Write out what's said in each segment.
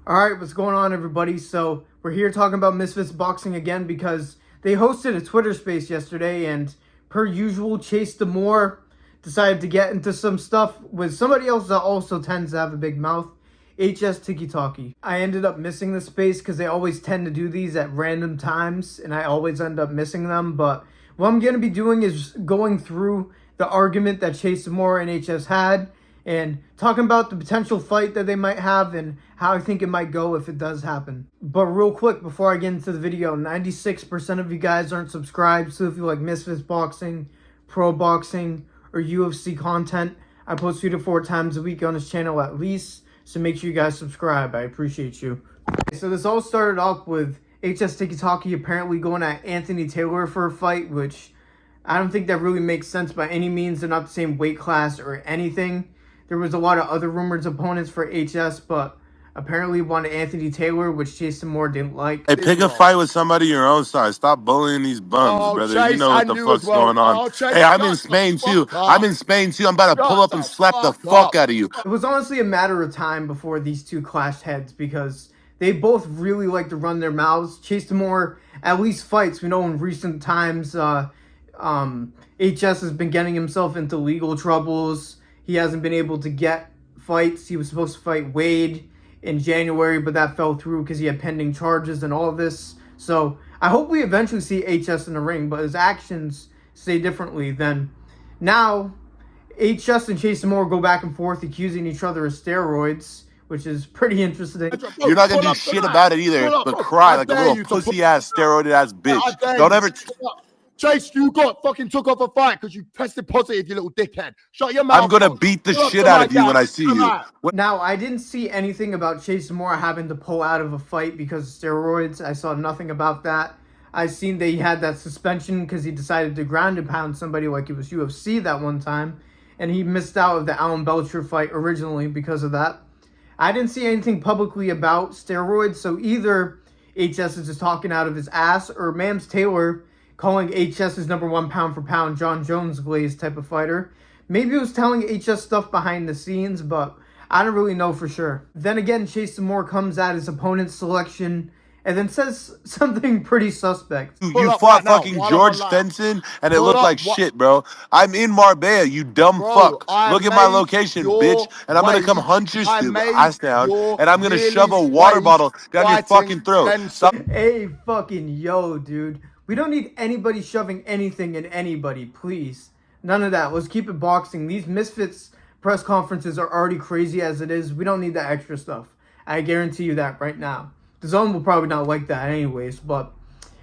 Alright, what's going on, everybody? So, we're here talking about Misfits boxing again because they hosted a Twitter space yesterday, and per usual, Chase DeMoor decided to get into some stuff with somebody else that also tends to have a big mouth, TikkyTokky. I ended up missing the space because they always tend to do these at random times, and I always end up missing them, but what I'm going to be doing is going through the argument that Chase DeMoor and HS had, and talking about the potential fight that they might have and how I think it might go if it does happen. But real quick, before I get into the video, 96% of you guys aren't subscribed, so if you like Misfits boxing, pro boxing, or UFC content, I post 3 to 4 times a week on this channel at least, so make sure you guys subscribe. I appreciate you. So this all started off with TikkyTokky apparently going at Anthony Taylor for a fight, which I don't think that really makes sense by any means. They're not the same weight class or anything. There was a lot of other rumored opponents for HS, but apparently wanted Anthony Taylor, which Chase DeMoor didn't like. Hey, pick a fight with somebody your own size. Stop bullying these bums, brother. Chase, you know what the fuck's going on. Hey, I'm in Spain too. I'm in Spain too. I'm about to pull up and slap the fuck out of you. It was honestly a matter of time before these two clashed heads because they both really like to run their mouths. Chase DeMoor at least fights. We know in recent times, HS has been getting himself into legal troubles. He hasn't been able to get fights. He was supposed to fight Wade in January, but that fell through because he had pending charges and all of this. So I hope we eventually see HS in the ring, but his actions say differently. Then now HS and Chase DeMoor go back and forth accusing each other of steroids, which is pretty interesting. You're not gonna do shit about it either, but cry like a little pussy-ass, steroided-ass bitch. Don't ever... Chase, you got fucking took off a fight because you tested positive, you little dickhead. Shut your mouth. I'm gonna beat the shit out of you when I see you. Now, I didn't see anything about Chase DeMoor having to pull out of a fight because of steroids. I saw nothing about that. I seen that he had that suspension because he decided to ground and pound somebody like it was UFC that one time, and he missed out of the Alan Belcher fight originally because of that. I didn't see anything publicly about steroids, so either HS is just talking out of his ass, or Mams Taylor calling HS his #1 pound for pound John Jones Glaze type of fighter. Maybe he was telling HS stuff behind the scenes, but I don't really know for sure. Then again, Chase DeMoor comes at his opponent's selection and then says something pretty suspect. You fought fucking George Stenson, and it looked like shit, bro. I'm in Marbella, you dumb fuck. Look at my location, bitch. And I'm gonna come hunt your stupid ass down, and I'm gonna shove a water bottle down your fucking throat. Hey, fucking yo, dude. We don't need anybody shoving anything in anybody, please. None of that. Let's keep it boxing. These Misfits press conferences are already crazy as it is. We don't need that extra stuff. I guarantee you that right now. The Zone will probably not like that anyways, but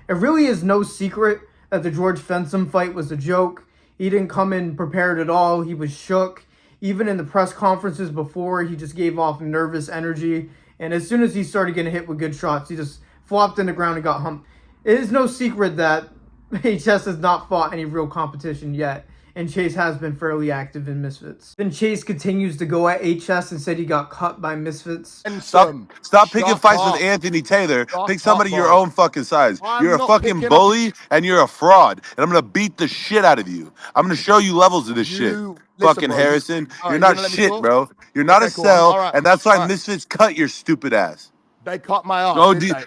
it really is no secret that the George Fensom fight was a joke. He didn't come in prepared at all. He was shook. Even in the press conferences before, he just gave off nervous energy. And as soon as he started getting hit with good shots, he just flopped in the ground and got humped. It is no secret that HS has not fought any real competition yet, and Chase has been fairly active in Misfits. Then Chase continues to go at HS and said he got cut by Misfits. Stop picking fights with Anthony Taylor. Pick somebody your own fucking size. You're a fucking bully, and you're a fraud, and I'm gonna beat the shit out of you. I'm gonna show you levels of this shit. Fucking Harrison, you're not shit, bro. You're not a cell, and that's why Misfits cut your stupid ass. They cut my ass.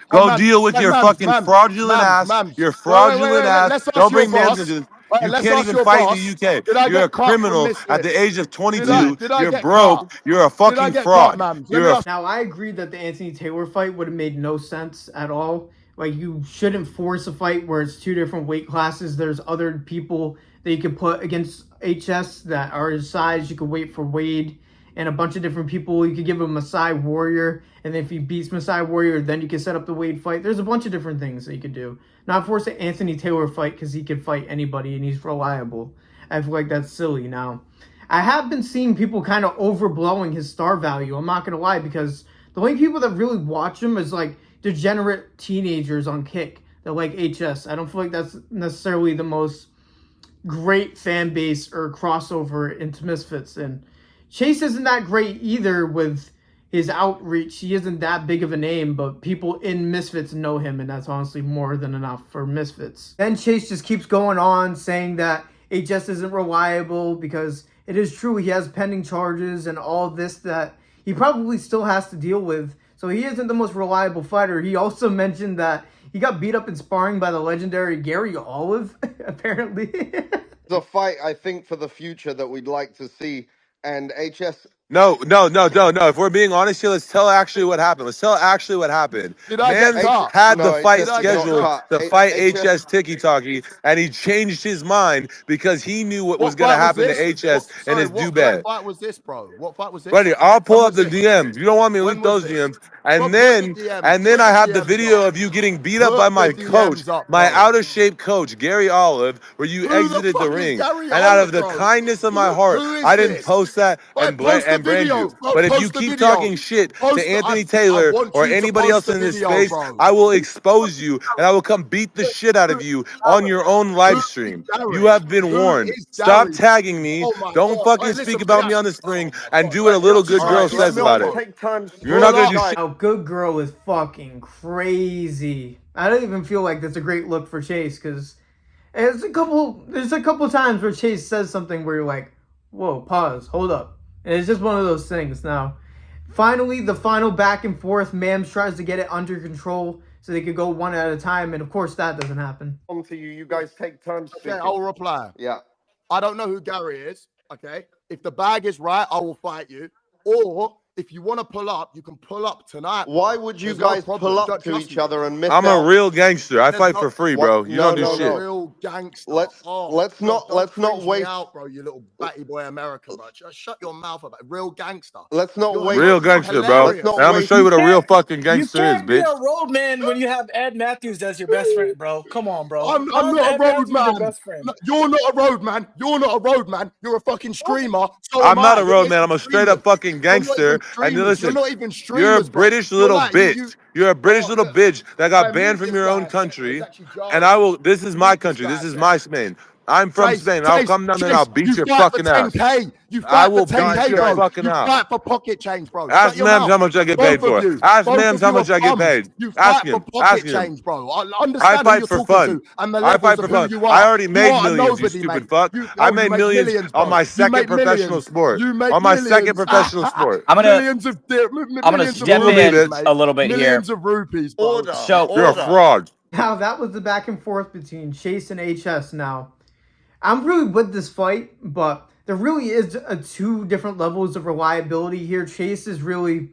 Go deal with your fucking fraudulent ass. Your fraudulent ass. Don't bring Mams into this. You can't even fight in the UK. You're a criminal at the age of 22. You're broke. You're a fucking fraud. Now, I agree that the Anthony Taylor fight would have made no sense at all. Like, you shouldn't force a fight where it's 2 different weight classes. There's other people that you could put against HS that are his size. You could wait for Wade and a bunch of different people. You could give him Masai Warrior, and if he beats Masai Warrior, then you can set up the Wade fight. There's a bunch of different things that you could do. Not force an Anthony Taylor fight because he could fight anybody and he's reliable. I feel like that's silly. Now, I have been seeing people kind of overblowing his star value. I'm not going to lie, because the only people that really watch him is like degenerate teenagers on Kick that like HS. I don't feel like that's necessarily the most great fan base or crossover into Misfits. And Chase isn't that great either with his outreach. He isn't that big of a name, but people in Misfits know him, and that's honestly more than enough for Misfits. Then Chase just keeps going on saying that HS isn't reliable because it is true he has pending charges and all this that he probably still has to deal with. So he isn't the most reliable fighter. He also mentioned that he got beat up in sparring by the legendary Gary Olive, apparently. The fight, I think, for the future that we'd like to see. And HS. No. If we're being honest here, let's tell actually what happened. Did I get Man cut? had the No, fight Did HS I did get not scheduled cut? cut. to fight HS. HS TikkyTokky, and he changed his mind because he knew what was What going to fight was happen to this? HS and Sorry, his what black Dubé. fight was this, bro? What fight was this? Buddy, I'll pull When up was the this? DMs. You don't want me to When leak was those this? DMs. Bro, And put the then DMs. and then Put I the have the DMs video up. of you getting beat up by Put the my coach, DMs up, my bro. out of shape coach, Gary Olive, where you Who the exited the fuck is ring. Gary And out of Olive, the bro? kindness of my heart, Who is I didn't this? post that Right, post the and brand you. video. Bro, But if you post the keep video. talking shit to Post the, Anthony I Taylor want or you to anybody post else the in this video, space, bro. I will expose you and I will come beat the shit out of you on your own Who live is stream. You Gary? have been Who warned. is Stop Gary? tagging me. Oh my Don't god. fucking Right, speak listen, about me on reaction. this ring Oh my and god. do what a Right, little reaction. good All girl right, Let says me about let's it. upload. take time. You're not gonna do Guys, shit. Oh, good girl is fucking crazy. I don't even feel like that's a great look for Chase because there's a couple times where Chase says something where you're like, whoa, pause, hold up. And it's just one of those things. Now, finally, the final back and forth, Mams tries to get it under control so they could go one at a time, and of course that doesn't happen. on to you. You guys take turns Okay, speaking. I'll reply. Yeah. I don't know who Gary is. Okay. If the bag is right, I will fight you. Or if you want to pull up, you can pull up tonight. Bro. Why would you There's no guys problem. pull up Don't to trust each me. other and miss I'm out? a real gangster. I There's fight no- for free, What? bro. You No, don't do no, shit. no. Real gangster. Let's not cringe me waste. out, bro. You little batty boy American, bro. Just shut your mouth about it. Real gangster. Let's not You're waste. Real you're gangster, bro. hilarious. Let's not And I'm gonna waste. show you what a real fucking You gangster is, can't be a bitch. road man when you have Ed Matthews as your best friend, bro. Come on, bro. I'm How's not a Ed road Matthews your man. best friend? No, you're not a road man. You're not a road man. You're a fucking streamer. So I'm am not I. a You're road not man. even I'm a straight streamers. up fucking You're not gangster. even And streamers. listen, You're not even you're a streamers, bro. British You're little like bitch. You're a British little look, bitch that got right, banned mute from this your own guy a second. country. It's actually And I jarring. will. This is my Mute this country. guy This a is second. my Spain. I'm from Spain. And I'll come down there and I'll beat your you fight fucking for ass. 10K. You I fight will for beat 10K, your bro. fucking You ass. fight for pocket change, bro. Ask Shut your Mems mouth. how much I get paid Both for. of you. Ask Both Mems of how you much are I get bums. paid. You Ask fight for him. pocket Ask him. change, bro. I I understand who fight you're for talking fun. to and the I levels fight of for who fun. you I are. already You made are a millions, you nobody, stupid mate. fuck. You I made make millions on bro. my You second make professional millions. sport. You make On my second millions. professional sport. I'm gonna Millions of millions of step Google me, in rupees, bitch. mate. a little bit here. Millions of rupees, bro. Order. So- You're a Order. fraud. Now, that was the back and forth between Chase and HS. Now, I'm really with this fight, but there really is two different levels of reliability here. Chase has really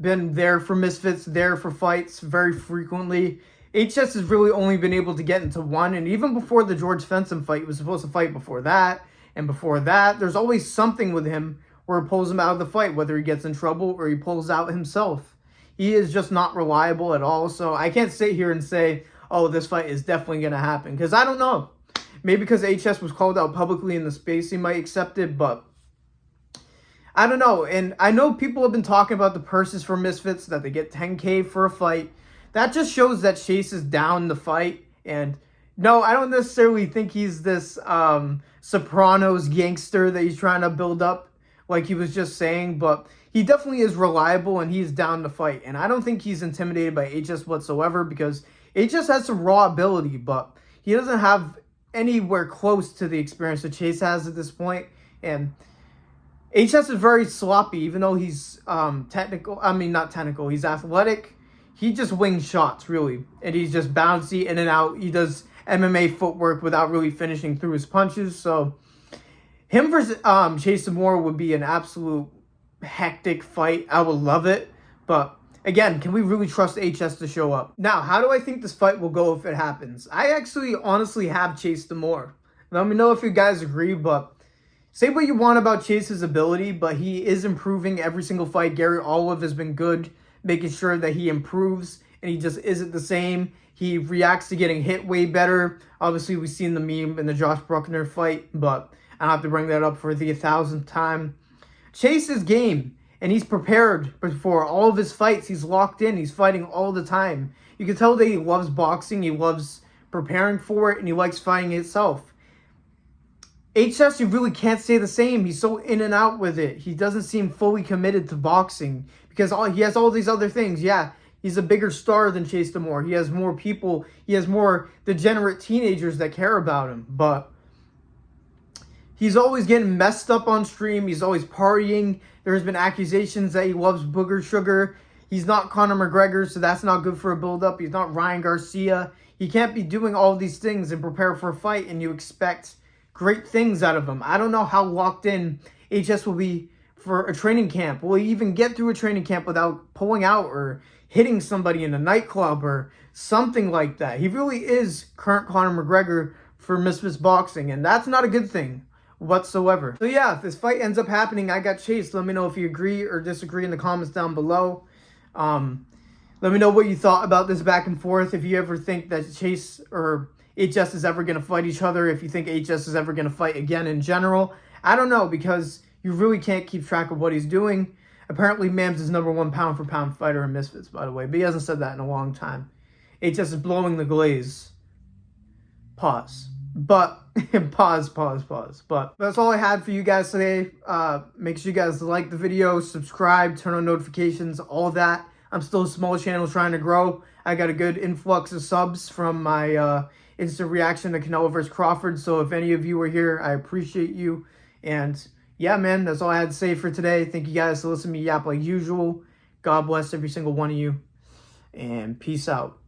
been there for Misfits, there for fights very frequently. HS has really only been able to get into one, and even before the George Fenton fight, he was supposed to fight before that, and before that, there's always something with him where it pulls him out of the fight, whether he gets in trouble or he pulls out himself. He is just not reliable at all, so I can't sit here and say, oh, this fight is definitely going to happen, because I don't know. Maybe because HS was called out publicly in the space, he might accept it, but I don't know. And I know people have been talking about the purses for Misfits, that they get 10K for a fight. That just shows that Chase is down the fight. And no, I don't necessarily think he's this Sopranos gangster that he's trying to build up, like he was just saying, but he definitely is reliable and he's down to fight. And I don't think he's intimidated by HS whatsoever, because HS has some raw ability, but he doesn't have anywhere close to the experience that Chase has at this point. And HS is very sloppy, even though he's technical. I mean, not technical. He's athletic. He just wings shots, really. And he's just bouncy in and out. He does MMA footwork without really finishing through his punches. So him versus Chase DeMoor would be an absolute hectic fight. I would love it. But again, can we really trust HS to show up? Now, how do I think this fight will go if it happens? I actually honestly have Chase DeMoor. Let me know if you guys agree, but say what you want about Chase's ability, but he is improving every single fight. Gary Olive has been good, making sure that he improves, and he just isn't the same. He reacts to getting hit way better. Obviously, we've seen the meme in the Josh Bruckner fight, but I don't have to bring that up for the 1,000th time. Chase is game, and he's prepared for all of his fights. He's locked in. He's fighting all the time. You can tell that he loves boxing. He loves preparing for it, and he likes fighting itself. HS, you really can't say the same. He's so in and out with it. He doesn't seem fully committed to boxing because he has all these other things. Yeah, he's a bigger star than Chase DeMoor. He has more people. He has more degenerate teenagers that care about him. But he's always getting messed up on stream. He's always partying. There's been accusations that he loves booger sugar. He's not Conor McGregor, so that's not good for a build-up. He's not Ryan Garcia. He can't be doing all these things and prepare for a fight, and you expect great things out of him. I don't know how locked in HS will be for a training camp. Will he even get through a training camp without pulling out or hitting somebody in a nightclub or something like that? He really is current Conor McGregor for Misfits Boxing, and that's not a good thing whatsoever. So yeah, if this fight ends up happening, I got chased. Let me know if you agree or disagree in the comments down below. Let me know what you thought about this back and forth. If you ever think that Chase or HS is ever going to fight each other. If you think HS is ever going to fight again in general. I don't know, because you really can't keep track of what he's doing. Apparently, Mams is #1 pound-for-pound fighter in Misfits, by the way. But he hasn't said that in a long time. HS is blowing the glaze. Pause. But, pause. But that's all I had for you guys today. Make sure you guys like the video, subscribe, turn on notifications, all of that. I'm still a small channel trying to grow. I got a good influx of subs from my instant reaction to Canelo vs. Crawford. So if any of you are here, I appreciate you. And yeah, man, that's all I had to say for today. Thank you guys for listening to me yap like usual. God bless every single one of you. And peace out.